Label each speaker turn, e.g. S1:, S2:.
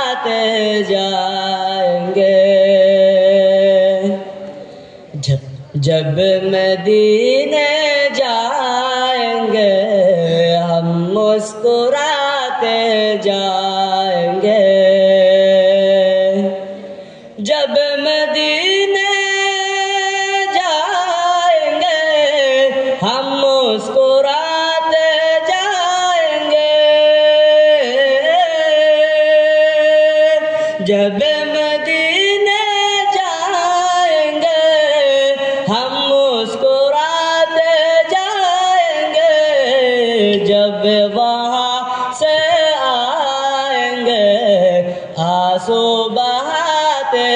S1: मुस्कुराते जाएंगे। जब मदीने जाएंगे हम मुस्कुराते जाएंगे। जब मदीने जाएंगे हम मुस्कुराते जाएंगे। जब मदीने जाएंगे हम मुस्कुराते जाएंगे। जब वहाँ से आएंगे आंसू बहाते